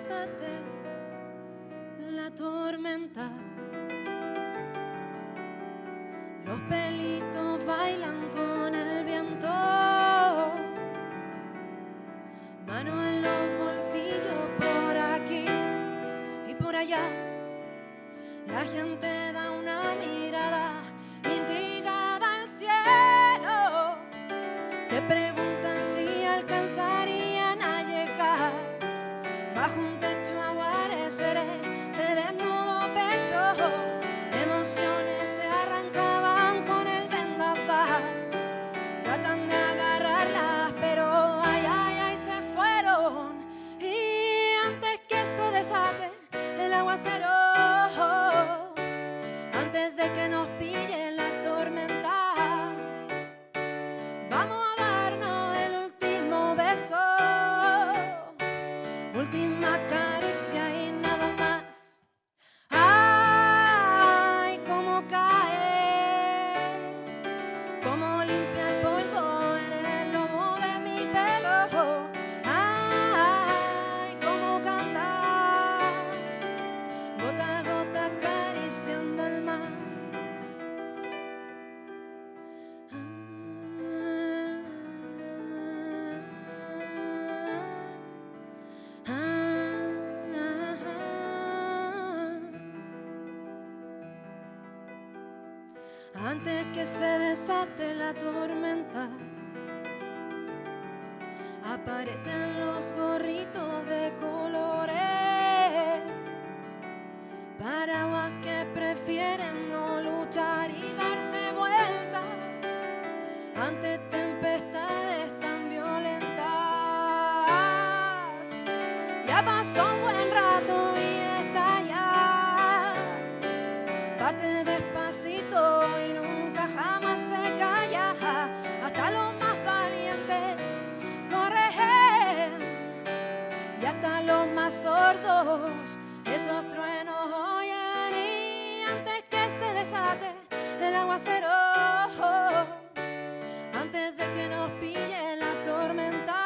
desate la tormenta, los pelitos bailan con el viento, mano en los bolsillos por aquí y por allá. La gente da una mirada intrigada al cielo, se preguntan si alcanzarían a llegar. Bajo un techo aguareceré, se desnudo pecho, emociones se arrancaban con el vendaval. Tratan de agarrarlas, pero ay, ay, ay, se fueron. Y antes que se desate el aguacero, antes de que nos pille la tormenta, vamos a darnos el último beso, última caricia y nada más. Ay, cómo cae, cómo limpia el polvo en el lomo de mi perro. Ay, cómo canta, gota a gota acariciando el mar. Antes que se desate la tormenta, aparecen los gorritos de colores, paraguas que prefieren no luchar y darse vuelta ante tempestades tan violentas. Ya pasó un buen rato y está ya, parte despacito y nunca jamás se calla. Hasta los más valientes corren y hasta los más sordos esos truenos oyen. Y antes que se desate el aguacero, antes de que nos pille la tormenta,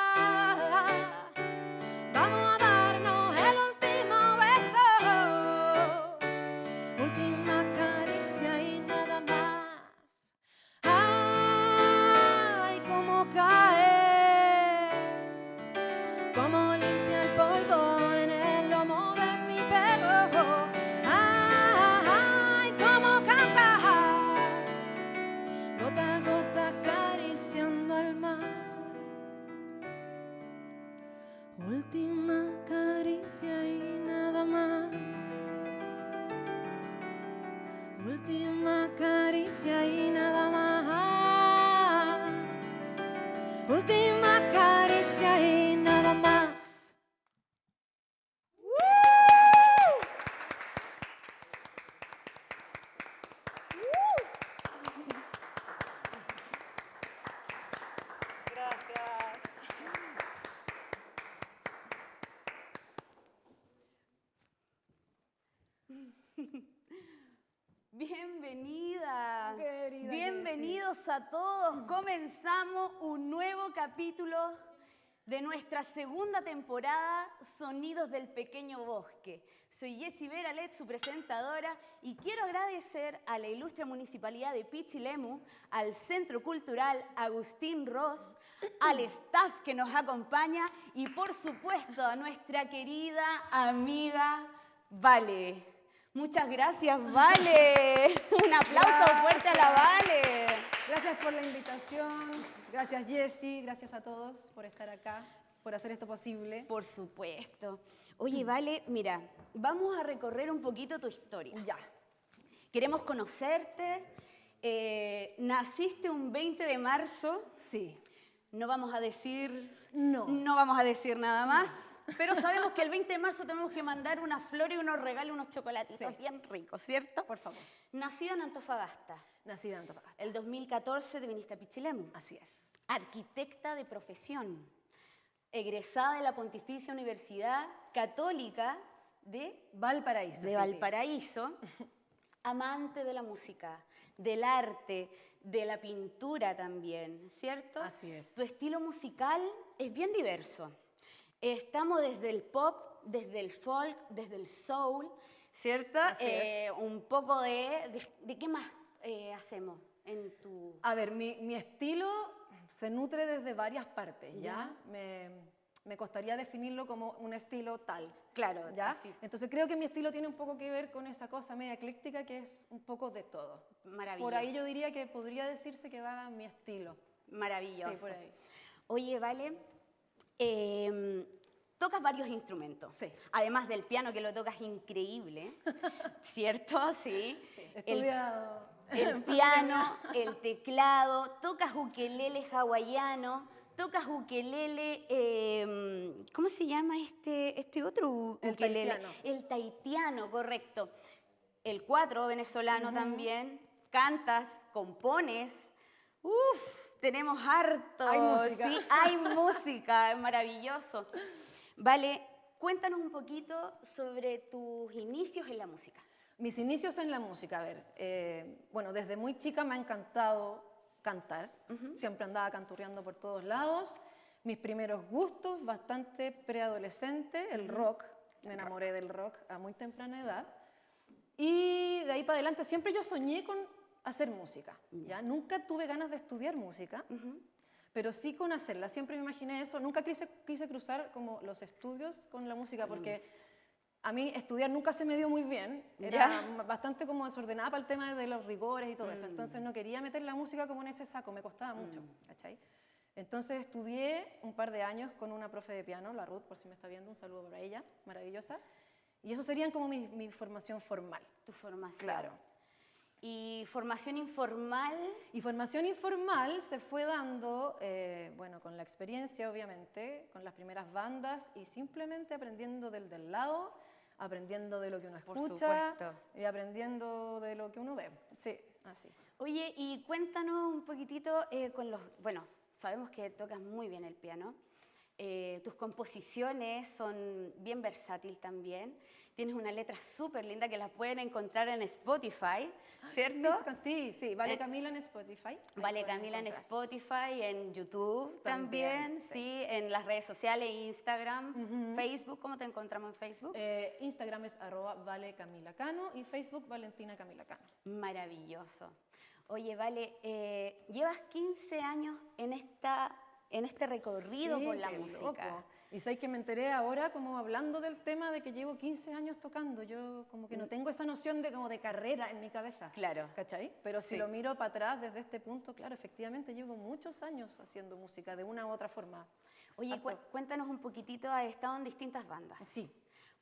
vamos a darnos el último beso, última caricia y nada más. Ay, cómo cae, cómo limpia el polvo en el lomo de mi perro. Ay, cómo canta, gota a gota acariciando el mar. Última caricia y nada más. Última caricia y nada más. Última caricia y nada más. Gracias. Bienvenida. Querida Bienvenidos a todos. Comenzamos un nuevo capítulo de nuestra segunda temporada, Sonidos del Pequeño Bosque. Soy Jessie Veralet, su presentadora, y quiero agradecer a la ilustre Municipalidad de Pichilemu, al Centro Cultural Agustín Ross, al staff que nos acompaña y, por supuesto, a nuestra querida amiga Vale. Muchas gracias, Vale. Un aplauso fuerte a la Vale. Gracias por la invitación. Gracias, Jessie. Gracias a todos por estar acá, por hacer esto posible. Por supuesto. Oye, Vale, mira, vamos a recorrer un poquito tu historia. Ya. Queremos conocerte. Naciste un 20 de marzo. Sí. No vamos a decir... No. No vamos a decir nada más. Pero sabemos que el 20 de marzo tenemos que mandar unas flores y unos regalos, unos chocolatitos Sí. bien ricos, ¿cierto? Por favor. Nacida en Antofagasta. Nacida en Antofagasta. El 2014 te viniste a Pichilemu. Así es. Arquitecta de profesión. Egresada de la Pontificia Universidad Católica de Valparaíso. sí. Valparaíso. Amante de la música, del arte, de la pintura también, ¿cierto? Así es. Tu estilo musical es bien diverso. Estamos desde el pop desde el folk, desde el soul, ¿cierto? Así es. Un poco de qué más hacemos en tu... A ver, mi estilo se nutre desde varias partes, ¿ya? Me costaría definirlo como un estilo tal. Claro, ¿ya? así. Entonces creo que mi estilo tiene un poco que ver con esa cosa media ecléctica que es un poco de todo. Maravilloso. Por ahí yo diría que podría decirse que va mi estilo. Maravilloso. Sí, por ahí. Oye, Vale, tocas varios instrumentos. Sí. Además del piano, que lo tocas increíble, ¿cierto? Sí. He estudiado... El piano, el teclado, tocas ukelele hawaiano, tocas ukelele, ¿cómo se llama este otro El ukelele? tahitiano. El tahitiano, correcto. El cuatro venezolano también. Cantas, compones. Uf, tenemos harto. Hay música. Sí, hay música, es maravilloso. Vale, cuéntanos un poquito sobre tus inicios en la música. Mis inicios en la música, a ver, bueno, desde muy chica me ha encantado cantar, siempre andaba canturreando por todos lados. Mis primeros gustos, bastante preadolescente, el rock, me enamoré del rock a muy temprana edad. Y de ahí para adelante siempre yo soñé con hacer música, ¿ya? Nunca tuve ganas de estudiar música, pero sí con hacerla, siempre me imaginé eso, nunca quise cruzar como los estudios con la música, porque a mí estudiar nunca se me dio muy bien, era bastante como desordenada para el tema de los rigores y todo eso, entonces no quería meter la música como en ese saco, me costaba mucho, ¿cachai? Entonces estudié un par de años con una profe de piano, la Ruth, por si me está viendo, un saludo para ella, maravillosa, y eso serían como mi formación formal. Tu formación. Claro. Y formación informal. Y formación informal se fue dando, bueno, con la experiencia, obviamente, con las primeras bandas y simplemente aprendiendo del lado, aprendiendo de lo que uno Por escucha supuesto. y aprendiendo de lo que uno ve. Sí, así. Oye, y cuéntanos un poquitito con los... Bueno, sabemos que tocas muy bien el piano. Tus composiciones son bien versátil también. Tienes una letra súper linda que las pueden encontrar en Spotify, ¿cierto? Sí, sí, Vale Camila en Spotify. Ahí Vale pueden Camila en encontrar. Spotify, en YouTube también, sí, en las redes sociales, Instagram, Facebook. ¿Cómo te encontramos en Facebook? Instagram es @ValeCamilaCano y Facebook Valentina Camila Cano. Maravilloso. Oye, Vale, llevas 15 años en este recorrido Sí, por la qué música. loco. Y sabes que me enteré ahora como hablando del tema de que llevo 15 años tocando. Yo como que no tengo esa noción de como de carrera en mi cabeza. Claro. ¿Cachai? Pero si Sí. lo miro para atrás desde este punto, claro, efectivamente llevo muchos años haciendo música de una u otra forma. Oye, Harto. cuéntanos un poquitito, has estado en distintas bandas. Sí.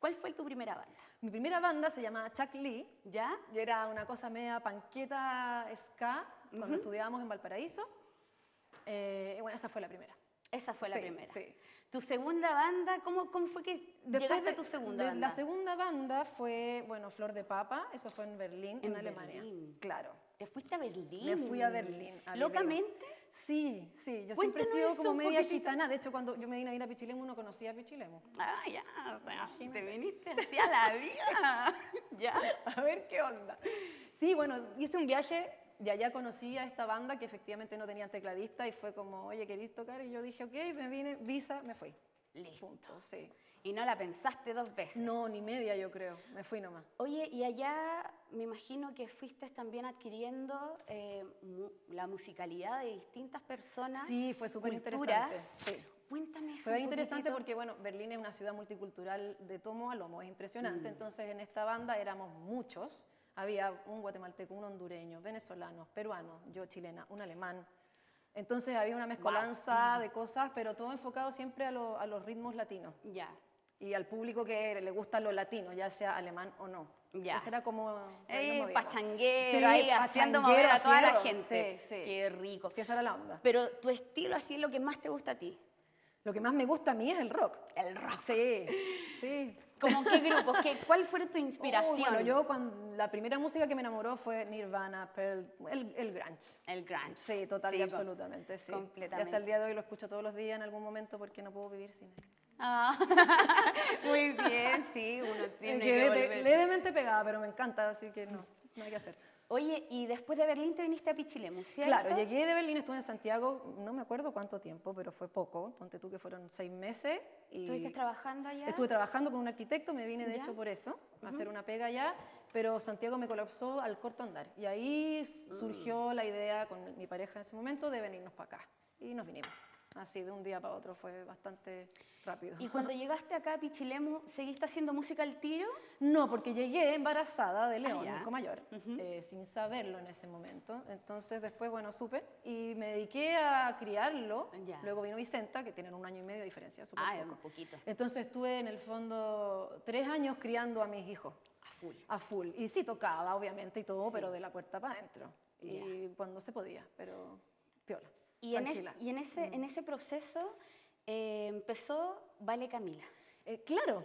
¿Cuál fue tu primera banda? Mi primera banda se llamaba Chuck Lee. ¿Ya? Y era una cosa media panqueta ska cuando estudiábamos en Valparaíso. Bueno, esa fue la primera. Esa fue la Sí, primera. sí. ¿Tu segunda banda? ¿Cómo fue que llegaste a tu segunda banda? La segunda banda fue, bueno, Flor de Papa, eso fue en Berlín, en Alemania. Berlín. Claro. ¿Te fuiste a Berlín? Me fui a Berlín. a vivir. ¿Locamente? Sí, sí, yo siempre he Cuéntanos sido eso como un media poquitito. gitana. De hecho, cuando yo me vine a ir a Pichilemu, no conocía a Pichilemu. Ah, ya, o sea, te viniste así a la vida. Ya. A ver qué onda. Sí, bueno, hice un viaje, de allá conocí a esta banda que efectivamente no tenían tecladista y fue como, oye, ¿querés tocar? Y yo dije, ok, me vine, visa, me fui. Listo. Punto, sí. Y no la pensaste dos veces. No, ni media yo creo, me fui nomás. Oye, y allá me imagino que fuiste también adquiriendo la musicalidad de distintas personas. Sí, fue súper culturas. interesante. Sí. Cuéntame eso. Fue un bien interesante poquitito. porque, bueno, Berlín es una ciudad multicultural de tomo a lomo, es impresionante. Entonces, en esta banda éramos muchos. Había un guatemalteco, un hondureño, venezolano, peruano, yo chilena, un alemán. Entonces, había una mezcolanza de cosas, pero todo enfocado siempre a los ritmos latinos Ya. y al público que le gusta lo latino, ya sea alemán o no. Ya. Ese era como... por ahí nos movíamos. Pachanguero, Sí, ahí haciendo pachanguero, mover a toda la fiero. gente. Sí, sí. Qué rico. Sí, esa era la onda. Pero tu estilo así es lo que más te gusta a ti. Lo que más me gusta a mí es el rock. El rock. Sí, sí. ¿Cómo qué grupos? ¿Cuál fue tu inspiración? Bueno, yo la primera música que me enamoró fue Nirvana, Pearl, el grunge. El grunge. Sí, total y absolutamente, sí. completamente. Y hasta el día de hoy lo escucho todos los días en algún momento porque no puedo vivir sin él. Ah, muy bien, sí, uno tiene Me que quedé volver. levemente pegada, pero me encanta, así que no hay que hacer. Oye, y después de Berlín te viniste a Pichilemu, ¿cierto? Claro, llegué de Berlín, estuve en Santiago, no me acuerdo cuánto tiempo, pero fue poco, ponte tú que fueron 6 meses. Y ¿Estuviste trabajando allá? estuve trabajando con un arquitecto, me vine de ¿Ya? hecho por eso, a hacer una pega allá, pero Santiago me colapsó al corto andar. Y ahí surgió la idea con mi pareja en ese momento de venirnos para acá. Y nos vinimos. Así de un día para otro, fue bastante rápido. ¿Y cuando llegaste acá a Pichilemu, seguiste haciendo música al tiro? No, porque llegué embarazada de León, ya. mi hijo mayor, sin saberlo en ese momento. Entonces después, bueno, supe y me dediqué a criarlo. Ya. Luego vino Vicenta, que tienen 1 año y medio de diferencia, súper Un poco. poquito. Entonces estuve en el fondo 3 años criando a mis hijos. A full. A full. Y sí tocaba, obviamente, y todo, Sí. pero de la puerta para adentro. Y cuando se podía, pero piola. Y en tranquila. en ese proceso empezó Vale Camila. Claro,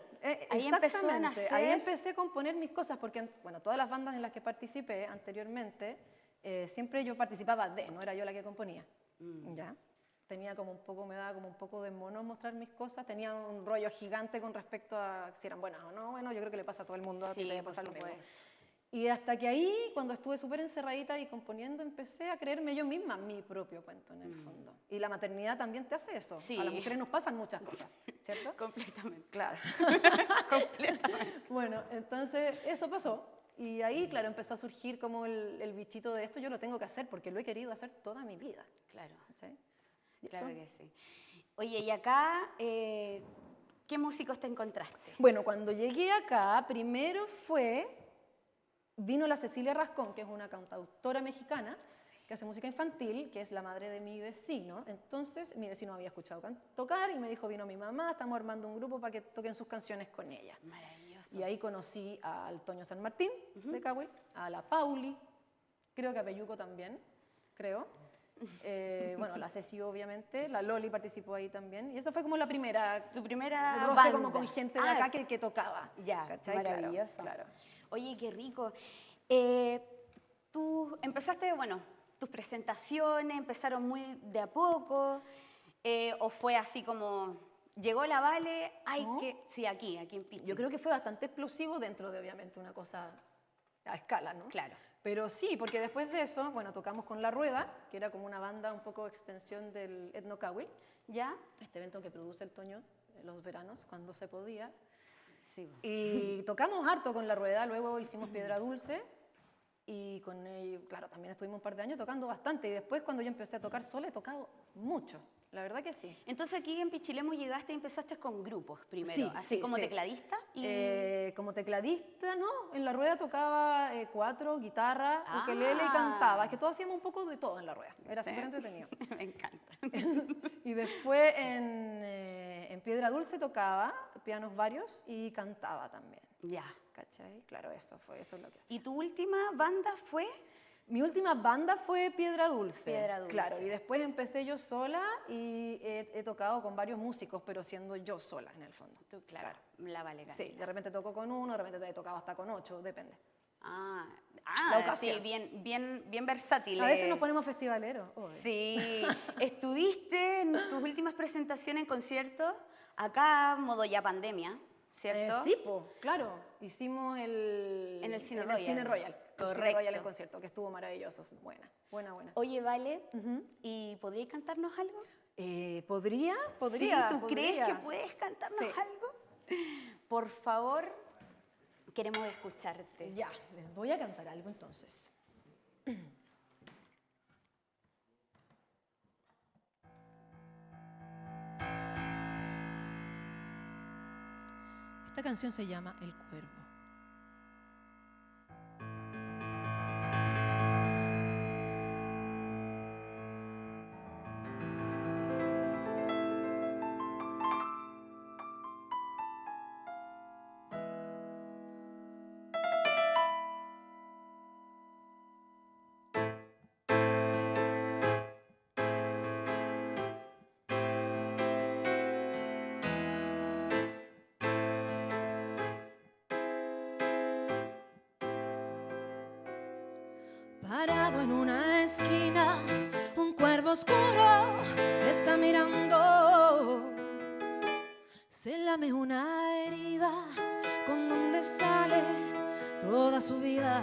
Ahí empezó a exactamente. nacer. Ahí empecé a componer mis cosas, porque bueno, todas las bandas en las que participé anteriormente, siempre yo participaba no era yo la que componía. ¿Ya? Tenía como un poco, me daba como un poco de mono mostrar mis cosas, tenía un rollo gigante con respecto a si eran buenas o no. Bueno, yo creo que le pasa a todo el mundo, a ti te debe pasar lo mismo. Y hasta que ahí, cuando estuve súper encerradita y componiendo, empecé a creerme yo misma mi propio cuento, en el fondo. Y la maternidad también te hace eso. Sí. A las mujeres nos pasan muchas cosas, ¿cierto? Completamente. Claro. Completamente. Bueno, entonces eso pasó. Y ahí, claro, empezó a surgir como el bichito de esto. Yo lo tengo que hacer porque lo he querido hacer toda mi vida. Claro, ¿Sí? claro que sí. Oye, y acá, ¿qué músicos te encontraste? Bueno, cuando llegué acá, primero vino la Cecilia Rascón, que es una cantautora mexicana que hace música infantil, que es la madre de mi vecino. Entonces, mi vecino había escuchado tocar y me dijo, vino mi mamá, estamos armando un grupo para que toquen sus canciones con ella. Maravilloso. Y ahí conocí al Toño San Martín, de Cahuil, a la Pauli, creo que a Peyuco también, creo. Bueno, la Ceci obviamente, la Loli participó ahí también. Y esa fue como la primera. Tu primera roce banda. como con gente de acá que tocaba. Ya, ¿cachai? maravilloso. Claro. Oye, qué rico. Tú empezaste, bueno, tus presentaciones empezaron muy de a poco, o fue así como, llegó la Vale, sí, aquí en Pichi. Yo creo que fue bastante explosivo dentro de, obviamente, una cosa a escala, ¿no? Claro. Pero sí, porque después de eso, bueno, tocamos con La Rueda, que era como una banda un poco extensión del Etno Cahuil, ¿Ya? este evento que produce el Toño en los veranos, cuando se podía. Sí. Y tocamos harto con La Rueda, luego hicimos Piedra Dulce, y con ellos, claro, también estuvimos un par de años tocando bastante, y después cuando yo empecé a tocar sola he tocado mucho, la verdad que sí. Entonces aquí en Pichilemu llegaste y empezaste con grupos primero, Sí, así sí, como sí. tecladista. Y... Como tecladista, ¿no? En La Rueda tocaba 4, guitarra, ukelele y Ah. cantaba. Es que todos hacíamos un poco de todo en La Rueda. Era Sí. súper entretenido. Me encanta. Y después en Piedra Dulce tocaba pianos varios y cantaba también. Ya. ¿Cachai? Claro, eso es lo que hacía. ¿Y tu última banda fue? Mi última banda fue Piedra Dulce. Piedra Dulce. Claro, y después empecé yo sola y he tocado con varios músicos, pero siendo yo sola en el fondo. Tú, claro, la Vale Camila. Sí, de repente toco con 1, de repente he tocado hasta con 8, depende. La ocasión. Sí, bien versátil. A veces nos ponemos festivaleros. obvio. Sí. ¿Estuviste en tus últimas presentaciones en conciertos? Acá, modo ya pandemia, ¿cierto? Sí, claro. Hicimos En el Cine en Royal. El Cine Royal. El Cine Correcto. Royal en concierto, que estuvo maravilloso. Buena. Oye, Vale, ¿y podrías cantarnos algo? ¿Podría? Sí, ¿tú crees que puedes cantarnos Sí. algo? Por favor, queremos escucharte. Ya, les voy a cantar algo entonces. Esta canción se llama El Cuervo. Parado en una esquina, un cuervo oscuro está mirando. Se lame una herida con donde sale toda su vida.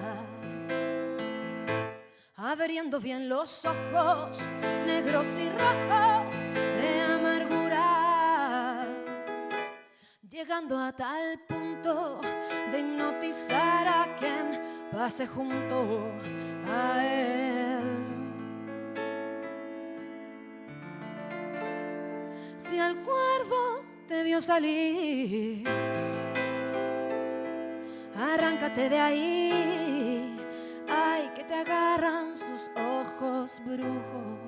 abriendo bien los ojos, negros y rojos de amargura, llegando a tal punto de hipnotizar a quien pase junto a él. Si el cuervo te vio salir, arráncate de ahí. Ay, que te agarran sus ojos brujos.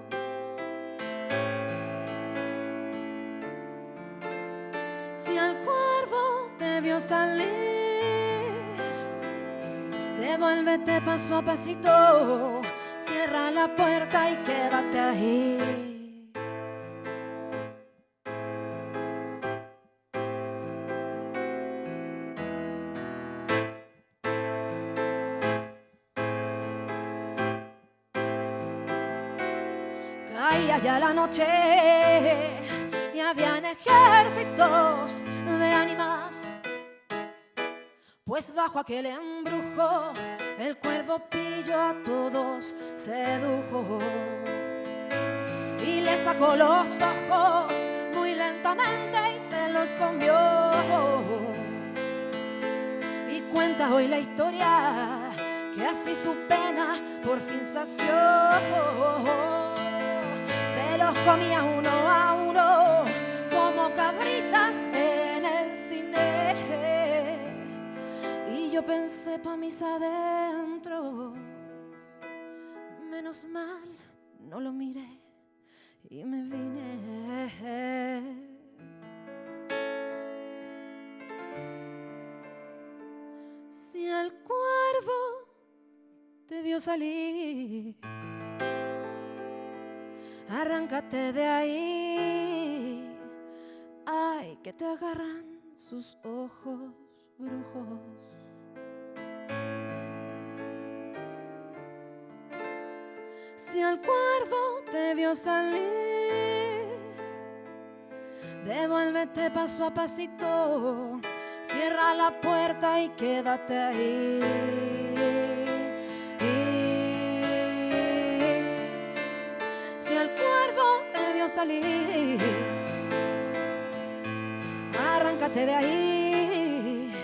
Si el cuervo te vio salir, devuélvete paso a pasito. Cierra la puerta y quédate ahí. Caía ya la noche y habían ejércitos de ánimas, pues bajo aquel embrujo el cuervo pillo a todos sedujo y le sacó los ojos muy lentamente y se los comió. Y cuenta hoy la historia que así su pena por fin sació. Se los comía uno a uno como cabritas en el cine. Y yo pensé pa' mis adentros, menos mal no lo miré y me vine. Si el cuervo te vio salir, arráncate de ahí. Ay, que te agarran sus ojos brujos. Si el cuervo te vio salir, devuélvete paso a pasito. Cierra la puerta y quédate ahí. Si el cuervo te vio salir, arráncate de ahí.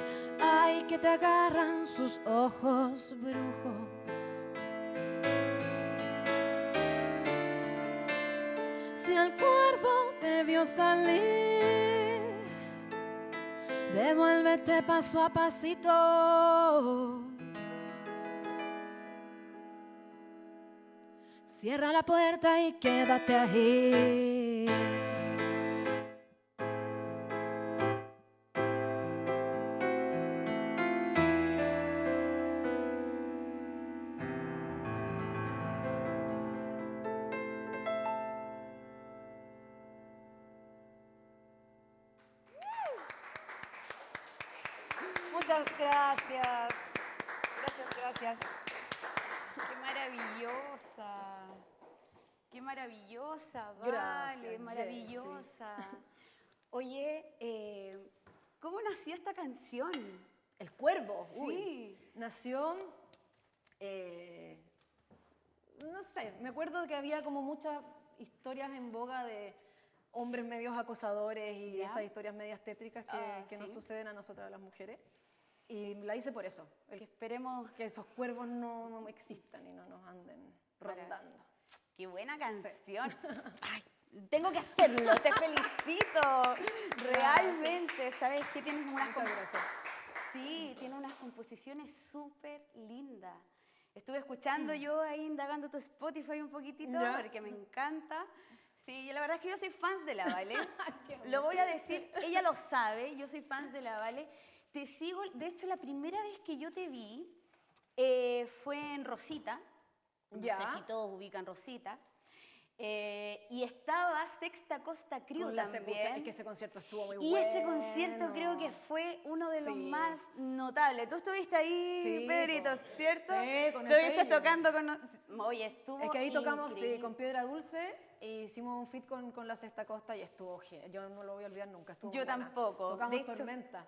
Ay, que te agarran sus ojos brujos. Si el cuervo te vio salir, devuélvete paso a pasito. Cierra la puerta y quédate ahí. Muchas gracias. Gracias. ¡Qué maravillosa! ¡Qué maravillosa! Vale, Gracias, maravillosa. Oye, ¿cómo nació esta canción? El cuervo, Sí. nació, no sé, me acuerdo que había como muchas historias en boga de hombres medios acosadores y ¿Ya? esas historias medias tétricas que nos sí. suceden a nosotras las mujeres. Y la hice por eso, Que esperemos. que esos cuervos no existan y no nos anden rondando. ¡Qué buena canción! Ay, tengo que hacerlo, te felicito. Realmente, ¿sabes qué? Tienes unas Muchas gracias. Sí, tiene unas composiciones súper lindas. Estuve escuchando yo ahí, indagando tu Spotify un poquitito, ¿Ya? porque me encanta. Sí, y la verdad es que yo soy fans de la Vale. Lo voy a decir, ella lo sabe, yo soy fans de la Vale. Te sigo, de hecho, la primera vez que yo te vi fue en Rosita. No Ya. sé si todos ubican Rosita. Y estaba Sexta Costa Crew Con la también. Es que ese concierto estuvo muy Y bueno. ese concierto creo que fue uno de los Sí. más notables. Tú estuviste ahí, Sí, Pedrito, po. ¿cierto? Sí, con Tú el estuviste Pedro. tocando con... Oye, estuvo Es que ahí tocamos increíble. con Piedra Dulce e hicimos un feat con la Sexta Costa y estuvo genial. Yo no lo voy a olvidar nunca. Estuvo Yo muy buena. tampoco. Tocamos De hecho, Tormenta.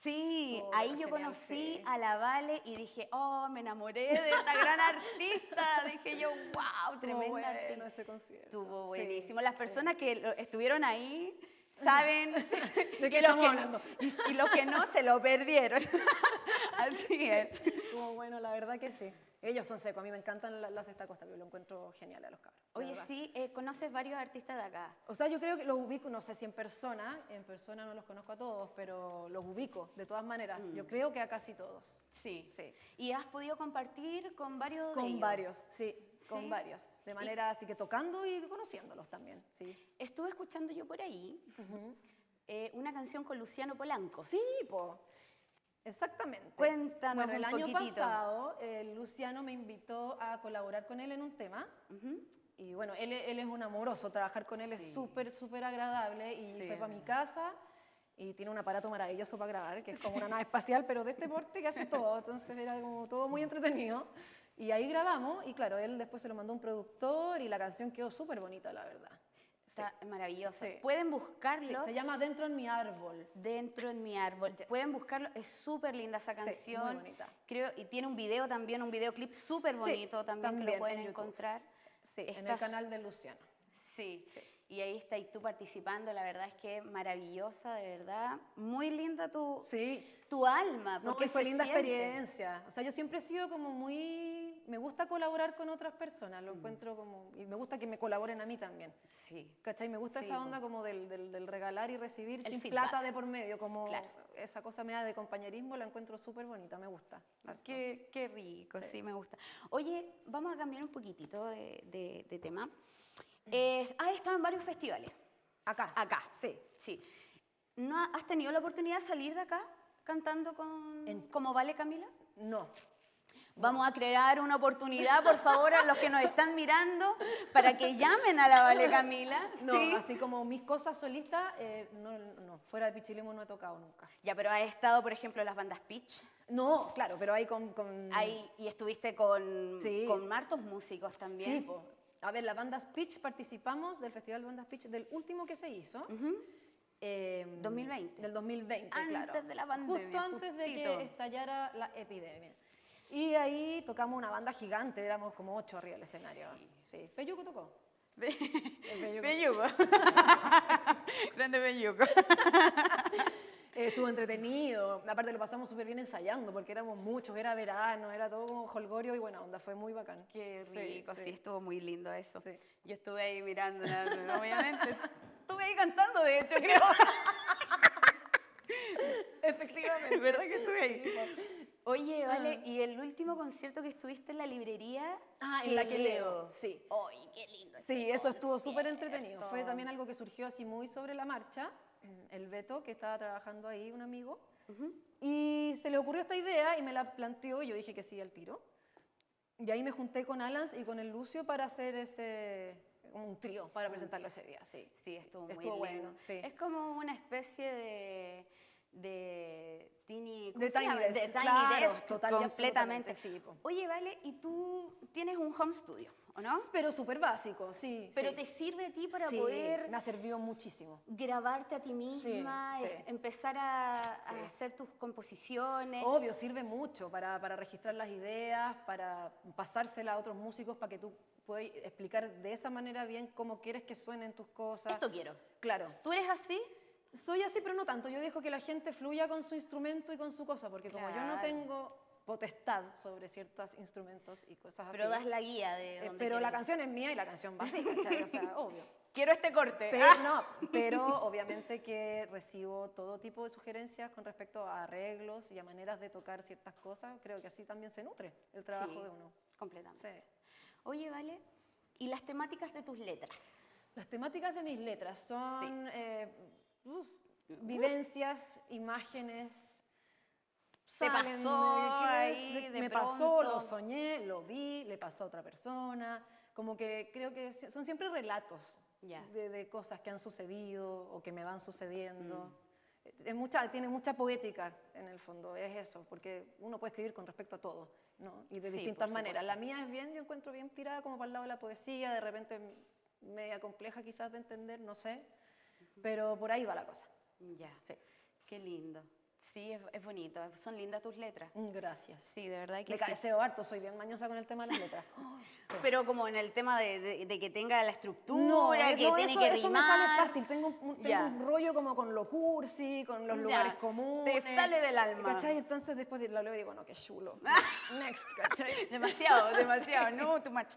Sí, Estuvo ahí yo genial, conocí sí. a la Vale y dije, oh, me enamoré de esta gran artista. Dije yo, wow, Estuvo tremenda bueno artista. ese concierto. Estuvo Sí, buenísimo. Las sí. personas que estuvieron ahí saben ¿De qué y los estamos que, hablando? y los que no se lo perdieron. Así es. Estuvo bueno, la verdad que sí. Ellos son secos, a mí me encantan las Sexta Costa, yo lo encuentro genial a los cabros. de Oye, verdad. sí, conoces varios artistas de acá. O sea, yo creo que los ubico, no sé si en persona no los conozco a todos, pero los ubico de todas maneras. Yo creo que a casi todos. Sí. Sí. ¿Y has podido compartir con varios de Con ellos? varios, sí, con ¿Sí? varios. De manera así que tocando y conociéndolos también, sí. Estuve escuchando yo por ahí una canción con Luciano Polanco. Sí, po. Exactamente. Cuéntanos Bueno, el un año poquitito. pasado Luciano me invitó a colaborar con él en un tema. Y bueno, él es un amoroso, trabajar con él es súper, súper agradable. Y Sí, fue es para mi casa y tiene un aparato maravilloso para grabar, que es como una nave espacial, pero de este porte que hace todo. Entonces era como todo muy entretenido. Y ahí grabamos y claro, él después se lo mandó a un productor y la canción quedó súper bonita, la verdad. Está maravilloso. Sí. Pueden Sí, buscarlo se llama Dentro en mi árbol. dentro en mi árbol. Pueden buscarlo, es súper linda esa Sí, canción. muy bonita. Creo, y tiene un video también, un videoclip súper Sí, bonito también, que también lo pueden en YouTube. encontrar. Sí, en el Estás- canal de Luciano. Sí. Sí. Y ahí estás tú participando, la verdad es que maravillosa, de verdad. Muy linda Sí, tu alma. no, Porque y fue se linda siente. experiencia. O sea, yo siempre he sido como muy... Me gusta colaborar con otras personas, lo encuentro como... Y me gusta que me colaboren a mí también. Sí. ¿Cachai? Me gusta Sí, esa po. onda como del regalar y recibir El sin feedback. plata de por medio, como Claro. esa cosa media de compañerismo, la encuentro súper bonita, me gusta. harto. Qué rico, sí. Me gusta. Oye, vamos a cambiar un poquitito de tema. Has estado en varios festivales. Acá. Acá. Sí. Sí. ¿No has tenido la oportunidad de salir de acá cantando como Vale Camila? No. Vamos a crear una oportunidad, por favor, a los que nos están mirando, para que llamen a la Vale Camila. No, Sí. así como mis cosas solistas, no, fuera de Pichilemu no he tocado nunca. Ya, pero has estado, por ejemplo, en las bandas Pitch. No, claro, pero ahí con... Ahí, y estuviste con, Sí. con hartos músicos también. Sí, po. A ver, las bandas Pitch participamos del Festival Bandas Pitch del último que se hizo. 2020. Del 2020, Antes claro. de la pandemia, Justo antes de justito. que estallara la epidemia. Y ahí tocamos una banda gigante, éramos como 8 arriba del escenario. Sí. Peyuco tocó. Peyuco. Grande Peyuco. Estuvo entretenido. Aparte lo pasamos súper bien ensayando porque éramos muchos, era verano, era todo como jolgorio y buena onda, fue muy bacán. Qué Sí, rico, sí, estuvo muy lindo eso. Sí. Yo estuve ahí mirando, obviamente. Estuve ahí cantando, de hecho, creo. Efectivamente. ¿Verdad que estuve ahí? Oye, Vale, ¿y el último concierto que estuviste en la librería? Ah, en la que leo, sí. ¡Ay, qué lindo! Sí, ese eso estuvo súper entretenido. concierto! Fue también algo que surgió así muy sobre la marcha. El Beto, que estaba trabajando ahí, un amigo, y se le ocurrió esta idea y me la planteó y yo dije que sí al tiro. Y ahí me junté con Alans y con el Lucio para hacer un trío, para presentarlo ese día, sí. Sí, estuvo muy Estuvo lindo. bueno, sí. Es como una especie de Tiny, ¿cómo De se Tiny llama? Desk, De Tiny claro, Desk, total y completamente. absolutamente, sí, po. Oye, Vale, ¿y tú tienes un home studio, o no? Pero súper básico, sí. Pero sí. te sirve a ti para Sí, poder me ha servido muchísimo. grabarte a ti misma, sí. empezar a Sí. hacer tus composiciones. Obvio, sirve mucho para registrar las ideas, para pasárselas a otros músicos, para que tú puedas explicar de esa manera bien cómo quieres que suenen tus cosas. Esto quiero. Claro. ¿Tú eres así? Soy así, pero no tanto. Yo dejo que la gente fluya con su instrumento y con su cosa, porque como yo no Claro. tengo potestad sobre ciertos instrumentos y cosas Pero así. das la guía de dónde pero la quieres. canción es mía y la canción va así, ¿cachai? O sea, obvio. Quiero este corte. Pero, no, pero obviamente que recibo todo tipo de sugerencias con respecto a arreglos y a maneras de tocar ciertas cosas. Creo que así también se nutre el trabajo Sí, de uno. completamente. Sí. Oye, Vale, ¿y las temáticas de tus letras? Las temáticas de mis letras son vivencias, imágenes. Se salen pasó de- ahí de me pasó, pronto. lo soñé, lo vi, le pasó a otra persona. Como que creo que son siempre relatos Ya. de cosas que han sucedido o que me van sucediendo. Mm. Tiene mucha poética en el fondo, es eso, porque uno puede escribir con respecto a todo, ¿no? Y de Sí, distintas por maneras. supuesto. La mía es bien, yo encuentro bien tirada como para el lado de la poesía, de repente media compleja quizás de entender, no sé, pero por ahí va la cosa. Ya. Sí. Qué lindo. Sí, es bonito, son lindas tus letras. Gracias. Sí, de verdad que Me sí. cabeceo harto, soy bien mañosa con el tema de las letras. Pero como en el tema de que tenga la estructura, No, que tiene eso, que eso me sale rimar. fácil. Tengo Ya. un rollo como con lo cursi, con los Ya. lugares comunes. Te sale del alma. ¿Cachai? Entonces después lo leo y digo, no, qué chulo. Next, ¿cachai? Demasiado, demasiado, no, too much.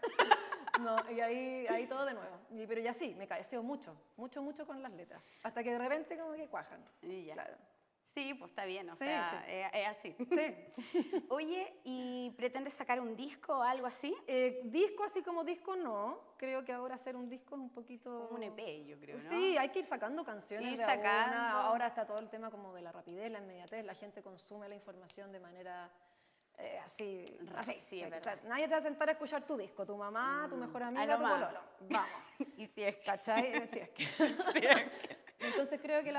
No, y ahí todo de nuevo. Pero ya sí, me cabeceo mucho con las letras. Hasta que de repente como que cuajan. Y ya. Claro. Sí, pues está bien, o Sí, sea, sí. es así. Sí. Oye, ¿y pretendes sacar un disco o algo así? Disco así como disco no. Creo que ahora hacer un disco es un poquito... Como un EP, yo creo, ¿no? Sí, hay que ir sacando canciones Ir de a una. sacando. Ahora está todo el tema como de la rapidez, la inmediatez. La gente consume la información de manera así. Sí, es O sea, verdad. nadie te va a sentar a escuchar tu disco. Tu mamá, tu mejor a amiga, lo tu más. pololo. Vamos. Y si es que... ¿Cachai? Si es que. Entonces creo que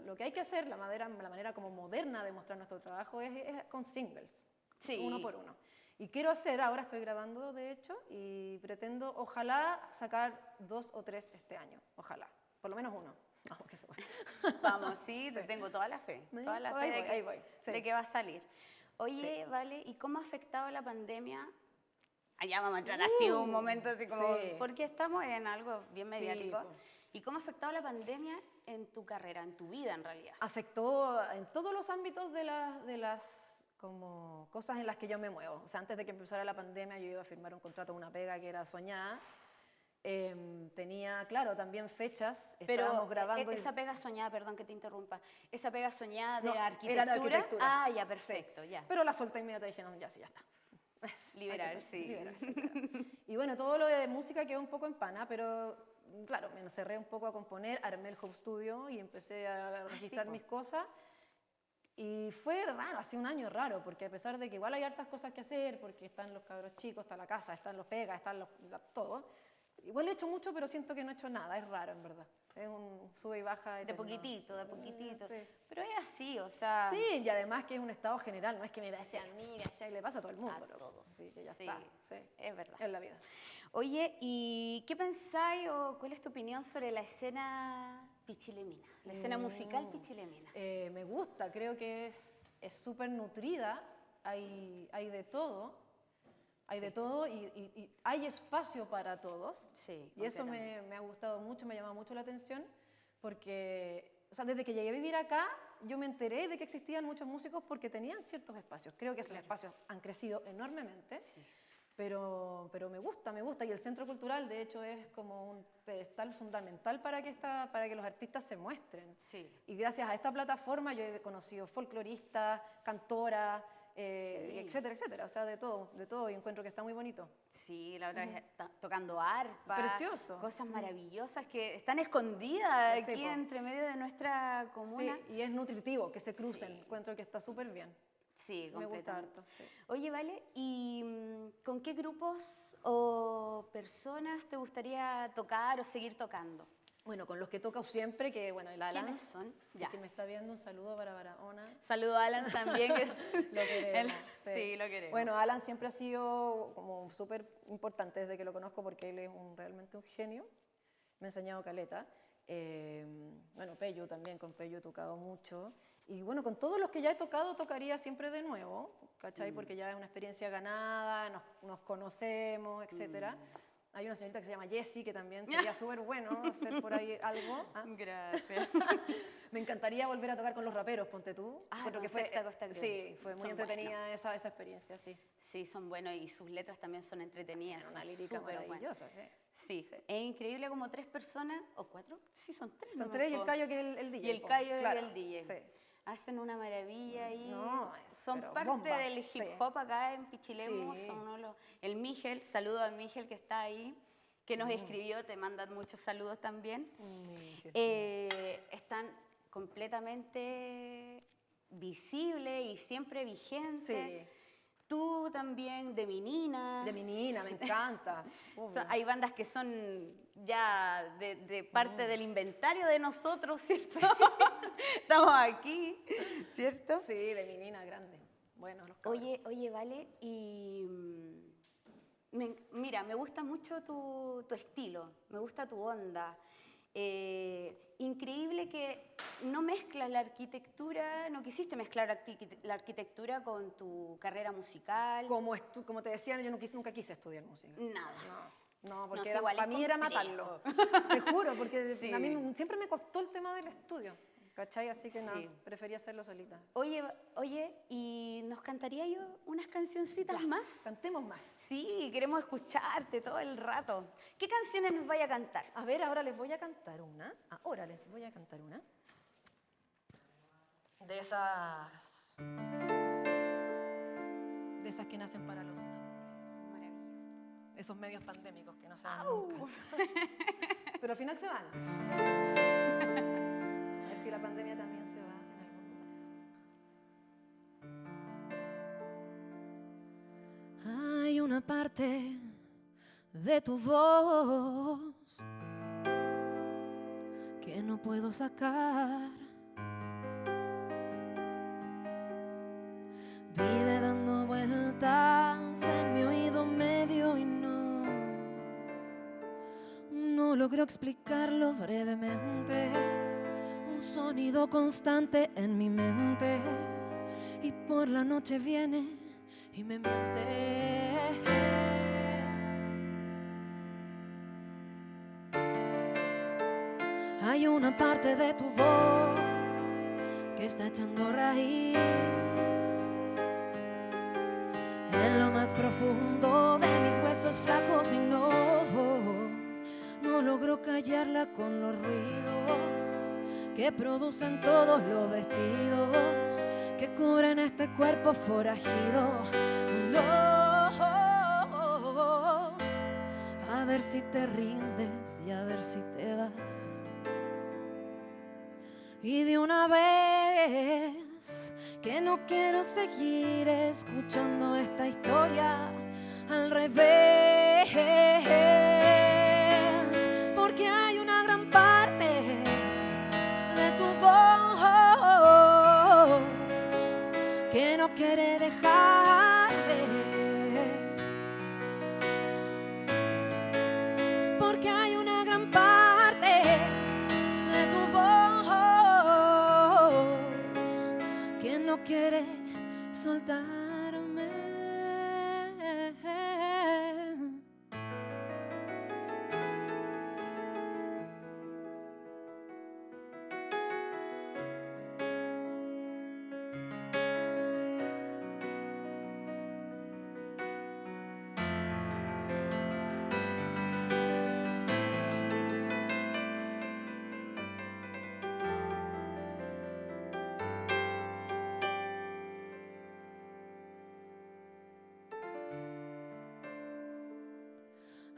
lo que hay que hacer, la manera como moderna de mostrar nuestro trabajo es con singles, Sí. uno por uno. Y quiero hacer, ahora estoy grabando de hecho, y pretendo ojalá sacar 2 o 3 este año, ojalá, por lo menos uno. Vamos, que se puede. Vamos, sí, te tengo toda la fe, toda la fe Ahí de voy, que, ahí voy, sí. de que va a salir. Oye, vale, ¿y cómo ha afectado la pandemia? Allá vamos a entrar así un momento así como, sí. porque estamos en algo bien mediático. po. ¿Y cómo ha afectado la pandemia en tu carrera, en tu vida en realidad? Afectó en todos los ámbitos de las como cosas en las que yo me muevo. O sea, antes de que empezara la pandemia yo iba a firmar un contrato de una pega que era soñada. Tenía, claro, también fechas, estábamos Pero grabando. esa pega soñada, perdón que te interrumpa, esa pega soñada de No, era arquitectura. de arquitectura. Ah, ya, perfecto, ya. Pero la solté inmediata y dije, no, ya sí, ya está. Liberar, sí. Liberar. Y bueno, todo lo de música quedó un poco en pana, pero claro, me encerré un poco a componer, armé el home studio y empecé a registrar po. mis cosas. Y fue raro, hace un año raro, porque a pesar de que igual hay hartas cosas que hacer, porque están los cabros chicos, está la casa, están los pegas, están todo, igual he hecho mucho, pero siento que no he hecho nada, es raro en verdad. Es un sube y baja De eterno. poquitito, de poquitito. Sí. Pero es así, o sea... Sí, y además que es un estado general, no es que me pase a mí, ya le pasa a todo el mundo. A loco. todos. Así que ya Sí, está. Sí, es verdad. es la vida. Oye, ¿y qué pensáis o cuál es tu opinión sobre la escena pichilemina? La escena musical pichilemina. Me gusta, creo que es súper nutrida, hay de todo. Hay de todo y hay espacio para todos. Sí, Y eso me ha gustado mucho, me ha llamado mucho la atención, porque, o sea, desde que llegué a vivir acá, yo me enteré de que existían muchos músicos porque tenían ciertos espacios. Creo que esos espacios han crecido enormemente, pero me gusta. Y el Centro Cultural, de hecho, es como un pedestal fundamental para que los artistas se muestren. Sí. Y gracias a esta plataforma yo he conocido folcloristas, cantoras, etcétera, etcétera. O sea, de todo, y encuentro que está muy bonito. Sí, la otra vez tocando arpa. Precioso. Cosas maravillosas que están escondidas Sí, aquí po. entre medio de nuestra comuna. Sí, y es nutritivo que se crucen. Sí. Encuentro que está súper bien. Sí, Me gusta completamente. harto. Sí. Oye, Vale, ¿y con qué grupos o personas te gustaría tocar o seguir tocando? Bueno, con los que toco siempre, que bueno, el Alan, ¿Quiénes son? Ya. que me está viendo, un saludo para Barahona. Saludo a Alan también. Que Lo queremos. Sí, lo queremos. Bueno, Alan siempre ha sido como súper importante desde que lo conozco porque él es realmente un genio. Me ha enseñado caleta. Bueno, Pello también, con Pello he tocado mucho. Y bueno, con todos los que ya he tocado, tocaría siempre de nuevo, ¿cachai? Porque ya es una experiencia ganada, nos conocemos, etcétera. Hay una señorita que se llama Jessie, que también sería súper bueno hacer por ahí algo. ¿Ah? Gracias. Me encantaría volver a tocar con los raperos, ponte tú. Ah, Encuentro con Sexta Costa Criolla. Sí, fue muy Son entretenida esa experiencia, sí. Sí, son buenos y sus letras también son entretenidas. Una son lírica súper buenas. maravillosa, sí. Sí, es increíble como 3 personas, o 4, sí, son 3. Son 3 y el Cayo que es el DJ. Y el po. Cayo Claro, y el DJ. Sí. Hacen una maravilla y No, son pero parte bomba, del hip sí. hop acá en Pichilemu. Sí. Son el Miguel, saludo a Miguel que está ahí, que nos escribió, te mandan muchos saludos también. Están completamente visibles y siempre vigentes. Sí. Tú también, de Meninas. De mi nina, me encanta. Hay bandas que son ya de parte del inventario de nosotros, ¿cierto? Estamos aquí, ¿cierto? Sí, de mi nina grande. Bueno, los cabros. Oye, Vale, y mira, me gusta mucho tu estilo, me gusta tu onda. Increíble que no mezclas la arquitectura, no quisiste mezclar la arquitectura con tu carrera musical. Como te decía, yo nunca quise estudiar música. Nada. No, porque No, igual para es mí era complejo. matarlo. Te juro, porque Sí. a mí siempre me costó el tema del estudio, ¿cachai? Así que Sí. nada, prefería hacerlo solita. Oye, ¿y nos cantaría yo unas cancioncitas más? Cantemos más. Sí, queremos escucharte todo el rato. ¿Qué canciones nos vaya a cantar? A ver, ahora les voy a cantar una. De esas que nacen para los enamores. Maravilloso. Esos medios pandémicos que no se van ¡Au! nunca. Pero al final se van. A ver si la pandemia también se va en algún lugar. Hay una parte de tu voz que no puedo sacar. Vive dando vueltas en mi oído medio y no logro explicarlo brevemente. Un sonido constante en mi mente y por la noche viene y me miente. Hay una parte de tu voz que está echando raíz en lo más profundo de mis huesos flacos y no logro callarla con los ruidos que producen todos los vestidos que cubren este cuerpo forajido. No, a ver si te rindes y a ver si te vas. Y de una vez que no quiero seguir escuchando esta historia al revés, porque hay una gran parte de tu voz que no quiere dejarme, porque hay una gran parte de tu voz que no quiere soltarme.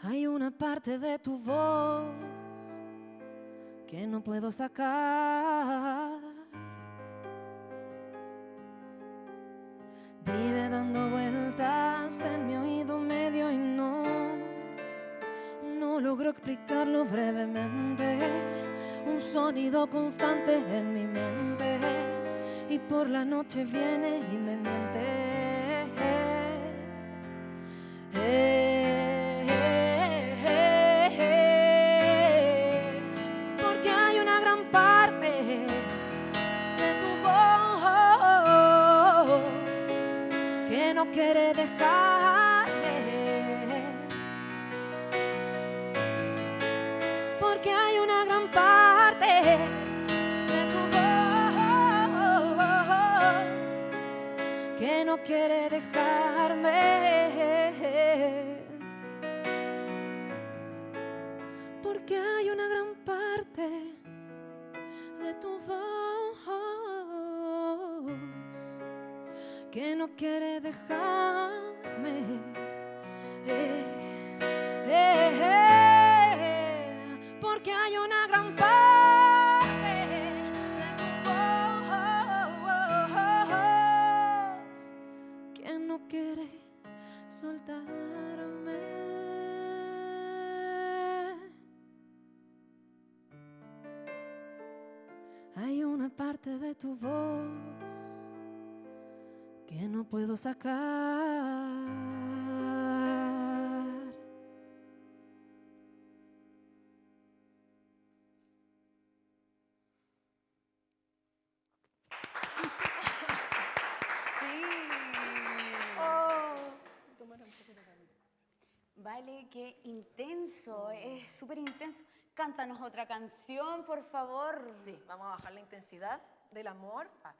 Hay una parte de tu voz que no puedo sacar. Vive dando vueltas en mi oído medio y no logro explicarlo brevemente. Un sonido constante en mi mente y por la noche viene y me miente. Porque hay una gran parte de tu voz que no quiere dejarme, porque hay una gran parte de tu voz que no quiere dejarme, porque hay una gran parte de tu voz que no quiere dejarme, porque hay una gran parte de tu voz que no quiere soltarme. Hay una parte de tu voz que no puedo sacar. Vale, qué intenso, es súper intenso. Cántanos otra canción, por favor. Sí, vamos a bajar la intensidad del amor a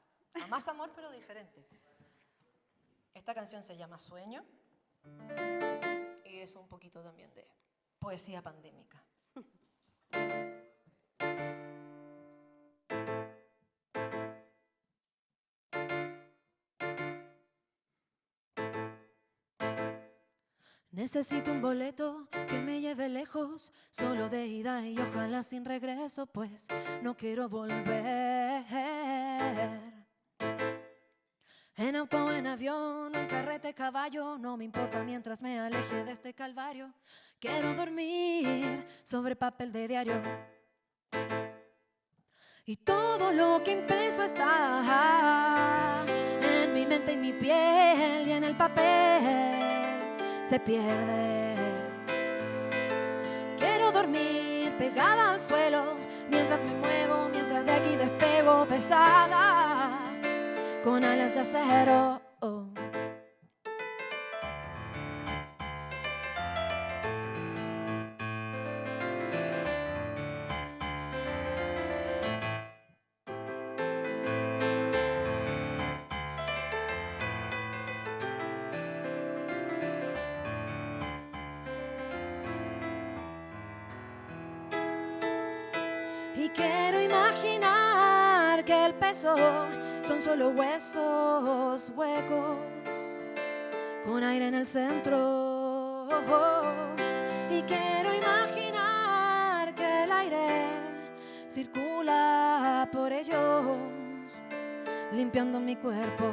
más amor, pero diferente. Esta canción se llama Sueño y es un poquito también de poesía pandémica. Necesito un boleto que me lleve lejos, solo de ida y ojalá sin regreso, pues no quiero volver. En auto, en avión, en carrete, caballo, no me importa mientras me aleje de este calvario. Quiero dormir sobre papel de diario y todo lo que impreso está en mi mente y mi piel y en el papel se pierde. Quiero dormir pegada al suelo mientras me muevo, mientras de aquí despego pesada con alas de acero. Y quiero imaginar que el peso son solo huesos huecos con aire en el centro. Y quiero imaginar que el aire circula por ellos, limpiando mi cuerpo.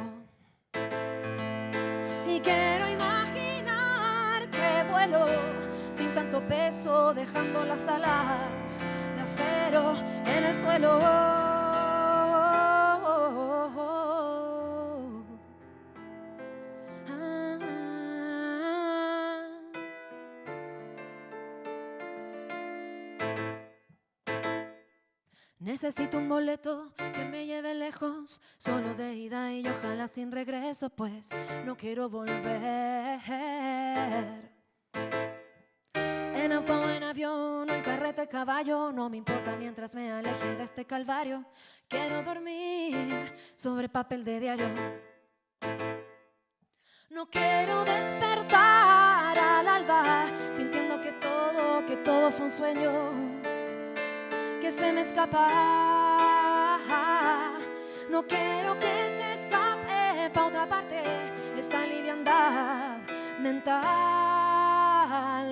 Y quiero imaginar que vuelo sin tanto peso, dejando las alas de acero en el suelo. Necesito un boleto que me lleve lejos, solo de ida y ojalá sin regreso, pues no quiero volver. En auto, en avión, en carrete, caballo, no me importa mientras me aleje de este calvario. Quiero dormir sobre papel de diario. No quiero despertar al alba sintiendo que todo fue un sueño que se me escapa. No quiero que se escape pa' otra parte esa liviandad mental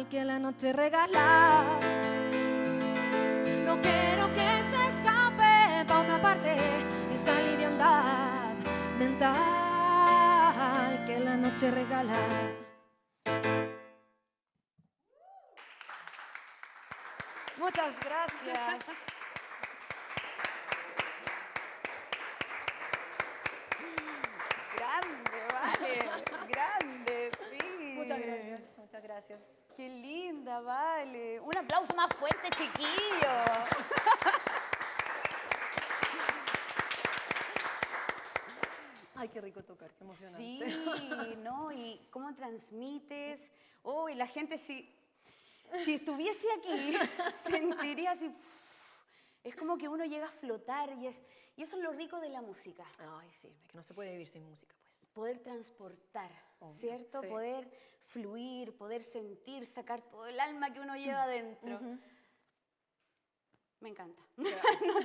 que la noche regala. No quiero que se escape pa' otra parte esa liviandad mental que la noche regala. Muchas gracias. Grande, Vale, grande, sí. Muchas gracias, muchas gracias. Qué linda, Vale. Un aplauso más fuerte, chiquillo. Ay, qué rico tocar, qué emocionante. Sí, ¿no? Y cómo transmites. Oh, y la gente, si estuviese aquí, sentiría así. Es como que uno llega a flotar y eso es lo rico de la música. Ay, sí, es que no se puede vivir sin música, pues. Poder transportar, Obvio, ¿cierto? sí. Poder fluir, poder sentir, sacar todo el alma que uno lleva dentro. Me encanta. No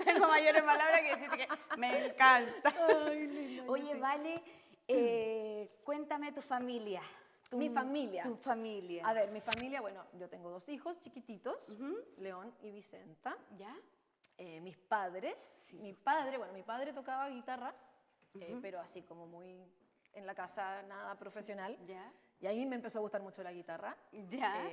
tengo mayores palabras que decirte que me encanta. Ay, linda, Oye, sí. Vale, cuéntame tu familia. Mi familia. Tu familia. A ver, mi familia, bueno, yo tengo 2 hijos chiquititos, León y Vicenta. ¿Ya? Mis padres, mi padre tocaba guitarra, pero así como muy en la casa, nada profesional. ¿Ya? Y ahí me empezó a gustar mucho la guitarra. ¿Ya?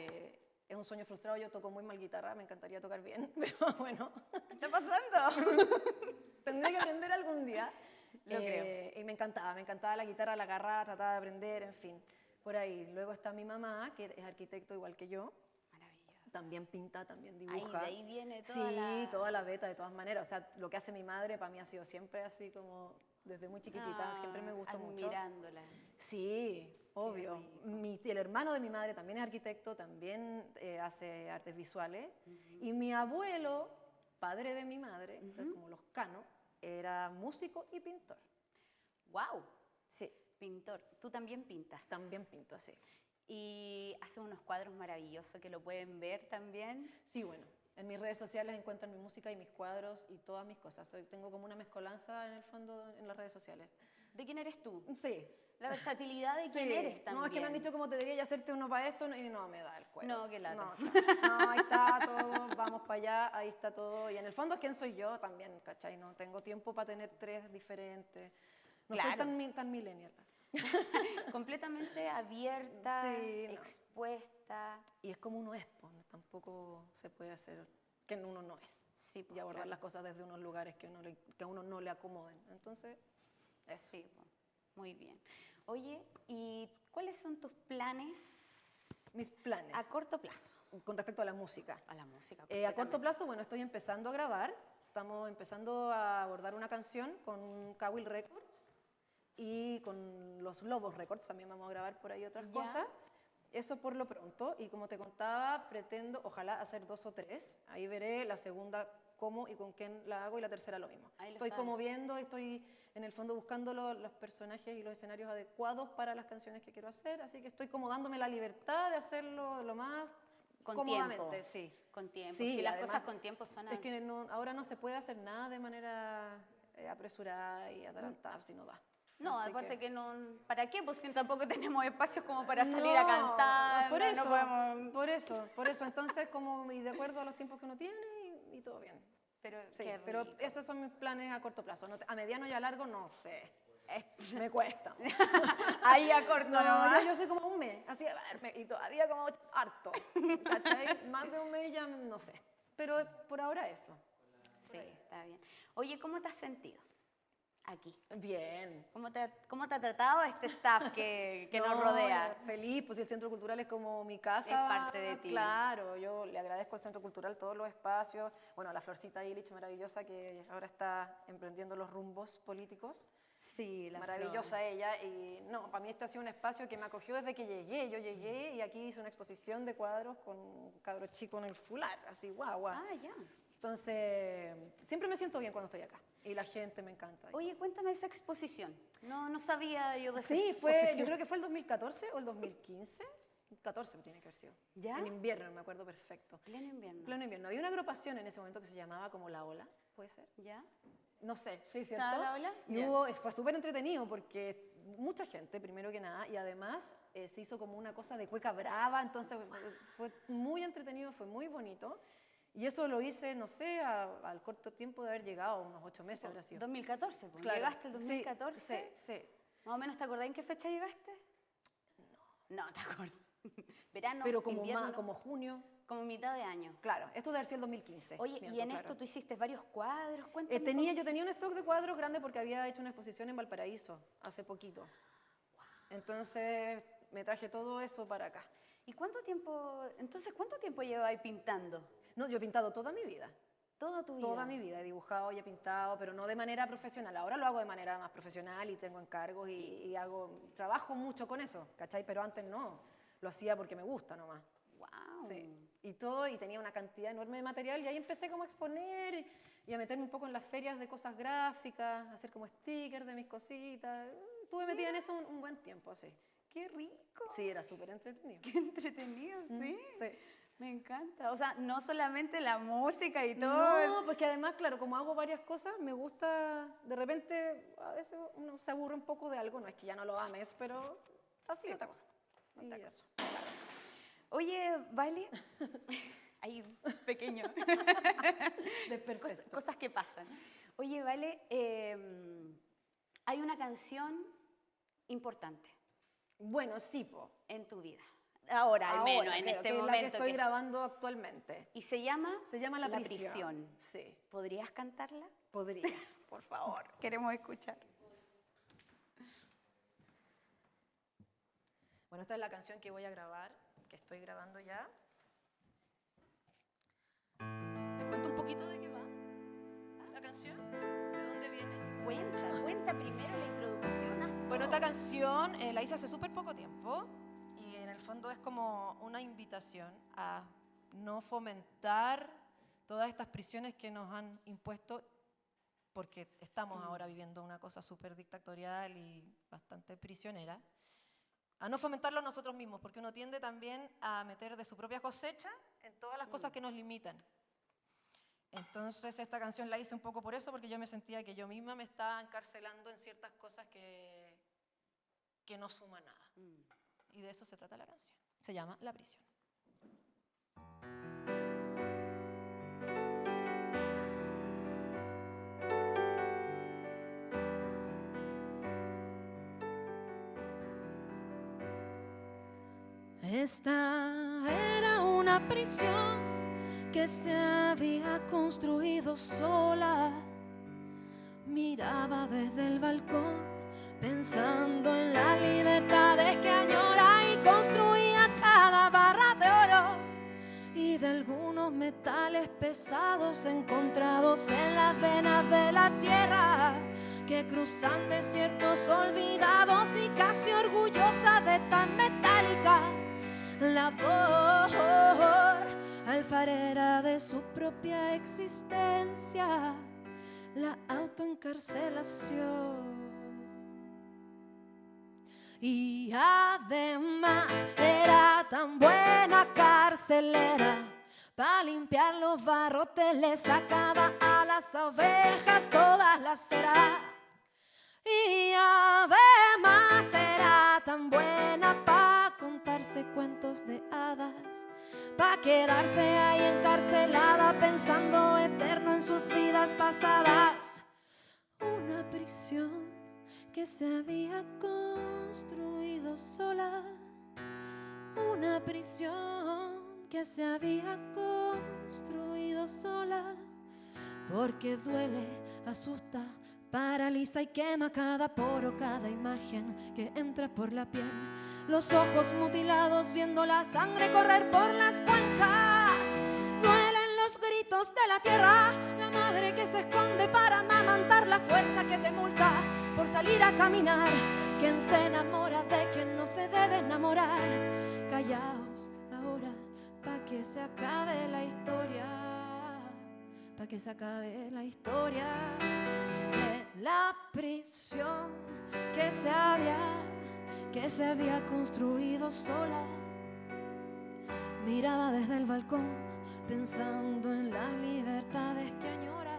Es un sueño frustrado, yo toco muy mal guitarra, me encantaría tocar bien, pero bueno, ¿Qué está pasando? tendré que aprender algún día. Lo creo. Y me encantaba la guitarra, la agarraba, trataba de aprender, en fin, por ahí. Luego está mi mamá, que es arquitecto igual que yo. Maravilloso. También pinta, también Ahí, dibuja. de ahí viene Sí, toda la... toda la beta, de todas maneras. O sea, lo que hace mi madre para mí ha sido siempre así como desde muy chiquitita, siempre me gustó mucho. Admirándola. Sí, obvio. El hermano de mi madre también es arquitecto, también hace artes visuales. Y mi abuelo, padre de mi madre, entonces, como los Cano, era músico y pintor. ¡Wow! Sí. Pintor. ¿Tú también pintas? También pinto, sí. Y hace unos cuadros maravillosos que lo pueden ver también. Sí, bueno. En mis redes sociales encuentran mi música y mis cuadros y todas mis cosas. Tengo como una mezcolanza en el fondo en las redes sociales. ¿De quién eres tú? Sí. La versatilidad de quién eres también. No, es que me han dicho cómo te debería hacerte uno para esto y no me da el cuero. No, qué lata. No, ahí está todo, vamos para allá, ahí está todo. Y en el fondo es quién soy yo también, ¿cachai? No tengo tiempo para tener tres diferentes. No soy tan millennial. Completamente abierta, Sí, no. expuesta. Y es como uno es, pues, tampoco se puede hacer que uno no es. Sí, pues, Y abordar claro. las cosas desde unos lugares que a uno no le acomoden. Entonces, eso. Sí, pues, muy bien. Oye, ¿y cuáles son tus planes Mis planes a corto plazo? con respecto a la música. A la música. A corto completamente. plazo, bueno, estoy empezando a grabar. Estamos empezando a abordar una canción con Cowell Records y con los Lobos Records. También vamos a grabar por ahí otras Ya. cosas. Eso por lo pronto. Y como te contaba, pretendo, ojalá, hacer 2 o 3. Ahí veré la segunda cómo y con quién la hago y la tercera lo mismo. Ahí lo Estoy está. como viendo, estoy en el fondo buscando los personajes y los escenarios adecuados para las canciones que quiero hacer. Así que estoy como dándome la libertad de hacerlo lo más Con cómodamente. tiempo. Sí. Con tiempo. Sí, Si las además, cosas con tiempo son... Es que ahora no se puede hacer nada de manera apresurada y atarantada, si no da. No, Así aparte que no... ¿Para qué? Pues si tampoco tenemos espacios como para salir No, a cantar. Por no- eso, no podemos... por eso. Entonces, como y de acuerdo a los tiempos que uno tiene y todo bien. Pero, Sí, qué pero rico. esos son mis planes a corto plazo. A mediano y a largo, no sé. Me cuesta. Ahí a corto No, nomás. yo soy como un mes, así, a ver, y todavía como harto. ¿Cachai? Más de un mes ya no sé. Pero por ahora eso. Sí, está bien. Oye, ¿cómo te has sentido aquí? Bien. ¿Cómo te ha tratado este staff que nos No, rodea? Feliz, pues el Centro Cultural es como mi casa. Es parte de ti. Claro, yo le agradezco al Centro Cultural todos los espacios. Bueno, a la Florcita Illich, maravillosa, que ahora está emprendiendo los rumbos políticos. Sí, la Maravillosa ella. Y no, para mí este ha sido un espacio que me acogió desde que llegué. Yo llegué y aquí hice una exposición de cuadros con un cabro chico en el fular, así, guau, guau. Ah, ya. Entonces, siempre me siento bien cuando estoy acá. Y la gente me encanta. Oye, cuéntame esa exposición. No sabía yo de esa Sí, exposición. yo creo que fue el 2014 o el 2015. 14 tiene que haber sido. ¿Ya? En invierno, me acuerdo perfecto. Pleno invierno. Pleno invierno. Había una agrupación en ese momento que se llamaba como La Ola, ¿puede ser? ¿Ya? No sé, sí, ¿cierto? ¿Estaba La Ola? Y Ya. fue súper entretenido porque mucha gente, primero que nada, y además se hizo como una cosa de cueca brava, entonces fue muy entretenido, fue muy bonito. Y eso lo hice, no sé, al corto tiempo de haber llegado, unos 8 meses habrá sido. 2014, pues. Claro. ¿Llegaste el Sí, 2014? Sí. ¿Más o menos te acordás en qué fecha llegaste? No. No, te acuerdas. Verano, Pero como, invierno, como junio, como mitad de año. claro, esto debe haber sido el 2015. Oye, miento, y en claro. esto tú hiciste varios cuadros, cuéntame. Yo tenía un stock de cuadros grande porque había hecho una exposición en Valparaíso hace poquito. Entonces me traje todo eso para acá. ¿Y cuánto tiempo llevabas pintando? No, yo he pintado toda mi vida. Toda tu vida. Toda mi vida he dibujado y he pintado, pero no de manera profesional. Ahora lo hago de manera más profesional y tengo encargos y trabajo mucho con eso, ¿cachai? Pero antes no, lo hacía porque me gusta nomás. Wow. Sí. Y tenía una cantidad enorme de material y ahí empecé como a exponer y a meterme un poco en las ferias de cosas gráficas, a hacer como stickers de mis cositas. Estuve metida en eso un buen tiempo, sí. ¡Qué rico! Sí, era súper entretenido. ¡Qué entretenido, sí! Sí. Me encanta. O sea, no solamente la música y todo. No, porque además, claro, como hago varias cosas, me gusta, de repente, a veces uno se aburre un poco de algo, no es que ya no lo ames, pero así otra cosa. Y eso. Oye, Vale, hay un pequeño. Desperfecto. Cosas que pasan. Oye, Vale, hay una canción importante Bueno, sí, po. en tu vida. Ahora, al menos, en creo este que es la momento. que estoy grabando actualmente. Y se llama La La Prisión. Prisión. Sí, ¿Podrías cantarla? podría. Por favor, queremos escuchar. Bueno, esta es la canción que voy a grabar, que estoy grabando ya. ¿Les cuento un poquito de qué va la canción? ¿De dónde viene? Cuenta, cuenta. cuenta primero la introducción. Bueno, esta canción la hice hace súper poco tiempo y en el fondo es como una invitación a no fomentar todas estas prisiones que nos han impuesto, porque estamos ahora viviendo una cosa súper dictatorial y bastante prisionera, a no fomentarlo nosotros mismos, porque uno tiende también a meter de su propia cosecha en todas las cosas que nos limitan. Entonces esta canción la hice un poco por eso, porque yo me sentía que yo misma me estaba encarcelando en ciertas cosas que no suman nada. Y de eso se trata la canción. Se llama La prisión. Esta era una prisión que se había construido sola. Miraba desde el balcón pensando en las libertades que añora y construía cada barra de oro y de algunos metales pesados encontrados en las venas de la tierra que cruzan desiertos olvidados y casi orgullosa de tan metálica labor alfarera de su propia existencia, la autoencarcelación. Y además era tan buena carcelera, para limpiar los barrotes le sacaba a las ovejas todas las ceras. Y además era tan buena para contarse cuentos de hadas, para quedarse ahí encarcelada pensando eterno en sus vidas pasadas. Una prisión que se había construido sola, una prisión que se había construido sola, porque duele, asusta, paraliza y quema cada poro, cada imagen que entra por la piel. Los ojos mutilados viendo la sangre correr por las cuencas. Duelen los gritos de la tierra, la madre que se esconde para amamantar, la fuerza que te multa por salir a caminar. Quien se enamora de quien no se debe enamorar. Callaos ahora pa' que se acabe la historia, pa' que se acabe la historia de la prisión que se había construido sola. Miraba desde el balcón pensando en las libertades que añora.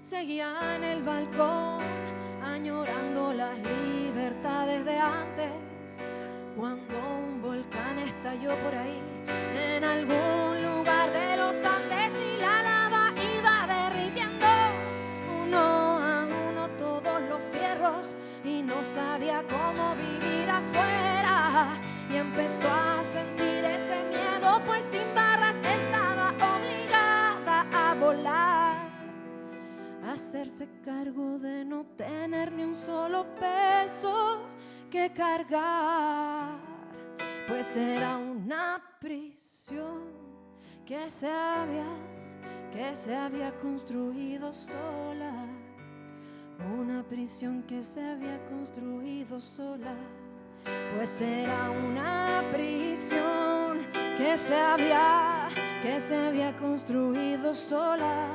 Seguía en el balcón añorando las libertades de antes, cuando un volcán estalló por ahí en algún lugar de los Andes y la lava iba derritiendo uno a uno todos los fierros y no sabía cómo vivir afuera y empezó a sentir ese miedo, pues sin barras estaba obligada a volar, a hacerse cargo de no tener ni un solo peso que cargar, pues era una prisión que se había construido sola, una prisión que se había construido sola, pues era una prisión que se había construido sola,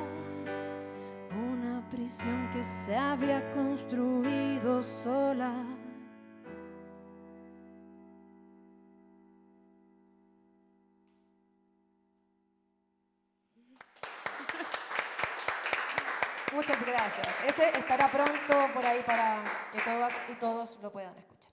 una prisión que se había construido sola. Muchas gracias. Ese estará pronto por ahí para que todas y todos lo puedan escuchar.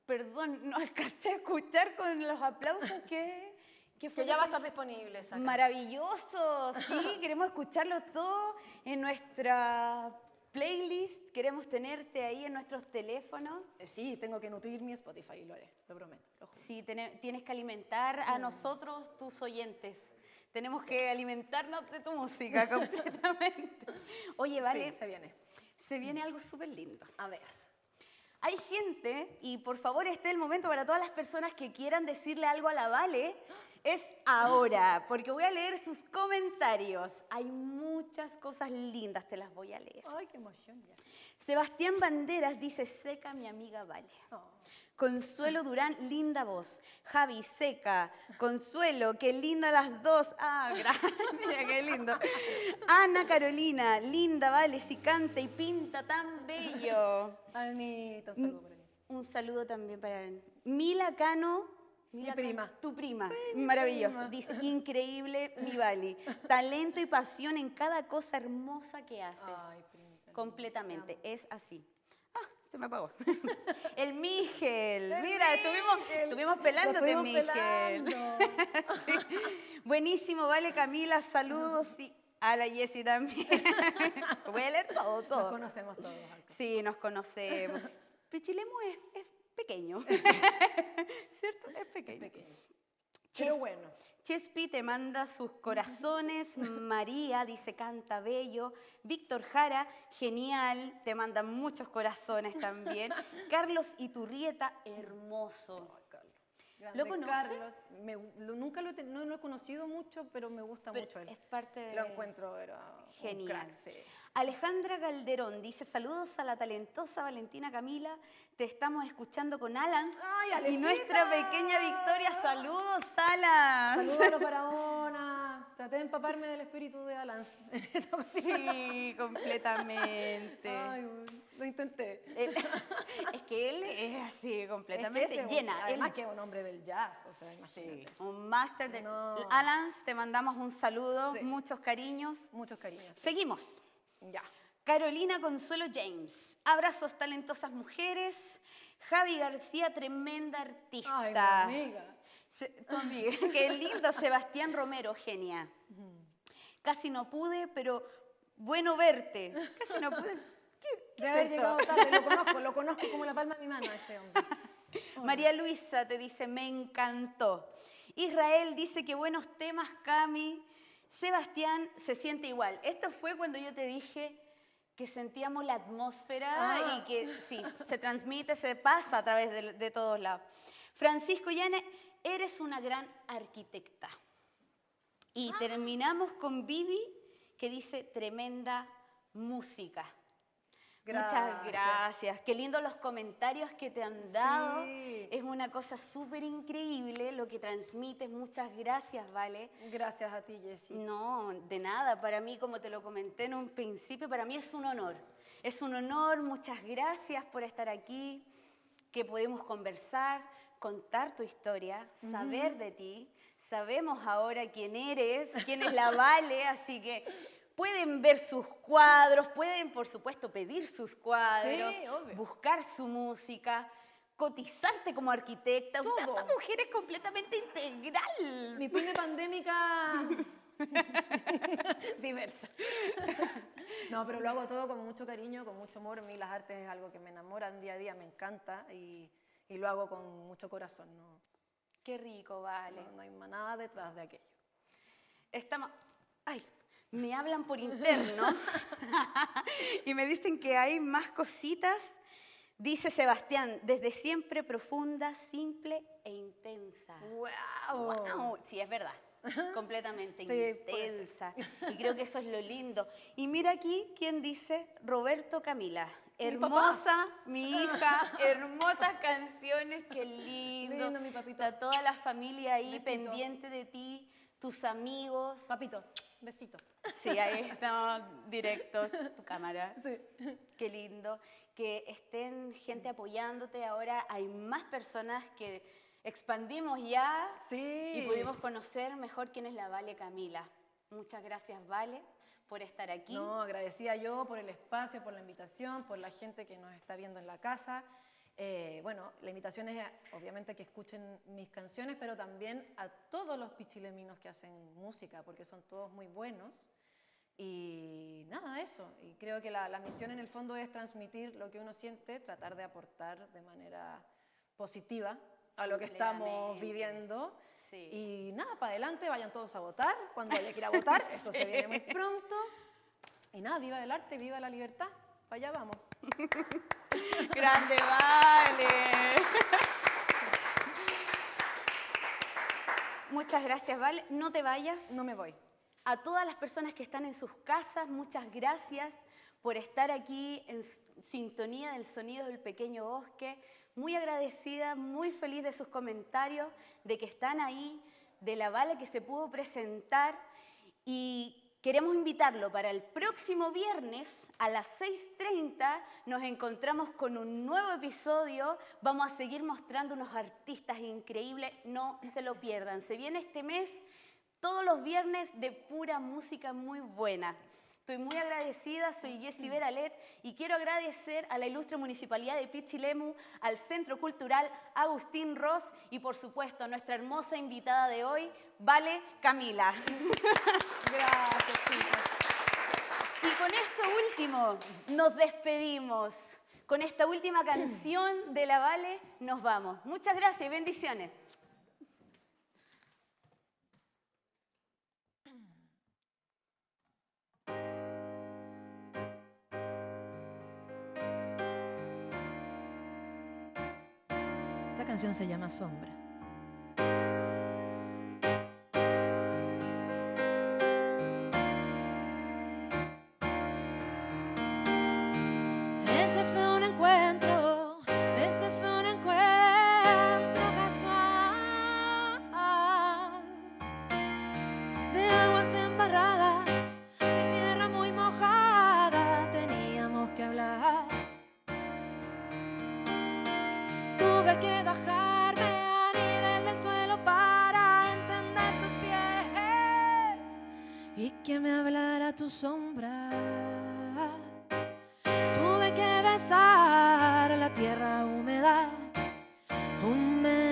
Perdón, no alcancé a escuchar con los aplausos que ya va a estar disponible esa canción. Maravilloso, sí, queremos escucharlo todo en nuestra playlist, queremos tenerte ahí en nuestros teléfonos. Sí, tengo que nutrir mi Spotify y lo haré, lo prometo. Lo juro. Sí, tienes que alimentar a nosotros, tus oyentes. Tenemos que alimentarnos de tu música completamente. Oye, Vale, Sí, se viene. Se viene algo súper lindo. A ver. Hay gente, y por favor este es el momento para todas las personas que quieran decirle algo a la Vale, es ahora, porque voy a leer sus comentarios. Hay muchas cosas lindas, te las voy a leer. Ay, qué emoción ya. Sebastián Banderas dice, seca mi amiga Vale. Oh. Consuelo Durán, linda voz. Javi, seca. Consuelo, qué linda las dos. Ah, gracias, mira qué lindo. Ana Carolina, linda, Vale, si canta y pinta tan bello. Anita, un saludo para mí. Un saludo también para Mila Cano. Mi prima. Tu prima. mi Maravilloso. prima. Dice, increíble, mi Vali. Talento y pasión en cada cosa hermosa que haces. Ay, primita. Completamente, Te amo. es así. Ah, se me apagó. El Miguel. El Mira, Miguel. estuvimos pelándote, Lo Miguel. estuvimos pelando. Sí. Buenísimo, vale, Camila, saludos. Y a la Jessie también. Voy a leer todo, Nos todo. conocemos todos acá. Sí, nos conocemos. Pichilemu es pequeño. ¿Cierto? Es pequeño. Pequeño. Pero bueno. Chespi te manda sus corazones. María dice canta bello. Víctor Jara, genial. Te manda muchos corazones también. Carlos Iturrieta, hermoso. Ay, Carlos. Grande ¿Lo conoce? Carlos. Nunca no lo he conocido mucho, pero me gusta Pero mucho él. es parte de... Lo encuentro, era Genial. un crack, sí. Alejandra Calderón dice, saludos a la talentosa Valentina Camila, te estamos escuchando con Alan ¡Ay, y Alecita! nuestra pequeña Victoria. Saludos, Alan. Saludos a los faraonas. Traté de empaparme del espíritu de Alan. Sí, completamente. Ay, lo intenté. Es que él es así, completamente Es que ese, llena. Además Él- que es un hombre del jazz, o sea, sí, imagínate. un máster de... No. Alan, te mandamos un saludo, Sí. muchos cariños. Muchos cariños. Seguimos. Ya. Carolina Consuelo James, abrazos talentosas mujeres. Javi García, tremenda artista. Ay, mi amiga. Tu amiga, qué lindo. Sebastián Romero, genia. Casi no pude, pero bueno verte. Casi no pude. ¿Qué De es haber esto? llegado tarde, lo conozco como la palma de mi mano a ese hombre. María Luisa te dice, me encantó. Israel dice que buenos temas, Cami. Sebastián se siente igual. Esto fue cuando yo te dije que sentíamos la atmósfera y que sí, se transmite, se pasa a través de todos lados. Francisco Llane, eres una gran arquitecta. Y terminamos con Vivi, que dice tremenda música. Muchas gracias. Qué lindo los comentarios que te han dado. Sí. Es una cosa súper increíble lo que transmites. Muchas gracias, ¿vale? Gracias a ti, Jessie. No, de nada. Para mí, como te lo comenté en un principio, para mí es un honor. Es un honor. Muchas gracias por estar aquí, que podemos conversar, contar tu historia, saber de ti. Sabemos ahora quién eres, quién es la Vale, así que... Pueden ver sus cuadros, pueden, por supuesto, pedir sus cuadros, Sí, obvio. buscar su música, cotizarte como arquitecta. O sea, Todo. esta mujer es completamente integral. Mi pyme pandémica diversa. No, pero lo hago todo con mucho cariño, con mucho amor. A mí las artes es algo que me enamoran día a día, me encanta y lo hago con mucho corazón. No, Qué rico, Vale. no hay más nada detrás de aquello. Estamos... Ay, me hablan por interno y me dicen que hay más cositas. Dice Sebastián, desde siempre profunda, simple e intensa. ¡Wow! Wow, sí, es verdad. Completamente Sí, puede intensa. Y creo que eso es lo lindo. Y mira aquí quién dice, Roberto Camila. Hermosa, mi hija, hermosas canciones, qué lindo. Lindo, mi papito. Está toda la familia ahí Besito. pendiente de ti, tus amigos. Papito, besito. Sí, ahí estamos directos, tu cámara. Sí. Qué lindo. Que estén gente apoyándote. Ahora hay más personas que expandimos ya Sí. y pudimos conocer mejor quién es la Vale Camila. Muchas gracias, Vale, por estar aquí. No, agradecida yo por el espacio, por la invitación, por la gente que nos está viendo en la casa. Bueno, la invitación es obviamente que escuchen mis canciones, pero también a todos los pichileminos que hacen música, porque son todos muy buenos. Y nada, eso. Y creo que la misión en el fondo es transmitir lo que uno siente, tratar de aportar de manera positiva a lo que estamos Completamente. viviendo. Sí. Y nada, para adelante, vayan todos a votar cuando haya que ir a votar. Esto se viene muy pronto. Y nada, viva el arte, viva la libertad. Para allá vamos. Grande, Vale. Muchas gracias, Val. No te vayas. No me voy. A todas las personas que están en sus casas, muchas gracias por estar aquí en sintonía del sonido del pequeño bosque. Muy agradecida, muy feliz de sus comentarios, de que están ahí, de la Vale que se pudo presentar. Y queremos invitarlo para el próximo viernes a las 6:30. Nos encontramos con un nuevo episodio. Vamos a seguir mostrando unos artistas increíbles. No se lo pierdan. Se viene este mes todos los viernes de pura música muy buena. Estoy muy agradecida, soy Jessie Veralet y quiero agradecer a la ilustre Municipalidad de Pichilemu, al Centro Cultural Agustín Ross y por supuesto a nuestra hermosa invitada de hoy, Vale Camila. Gracias, chicas. Y con esto último nos despedimos. Con esta última canción de la Vale nos vamos. Muchas gracias y bendiciones. Esta canción se llama Sombra. Ese fue un encuentro casual de aguas embarradas, de tierra muy mojada, teníamos que hablar. Tuve que bajarme a nivel del suelo para entender tus pies y que me hablara tu sombra. Tuve que besar la tierra húmeda, húmeda.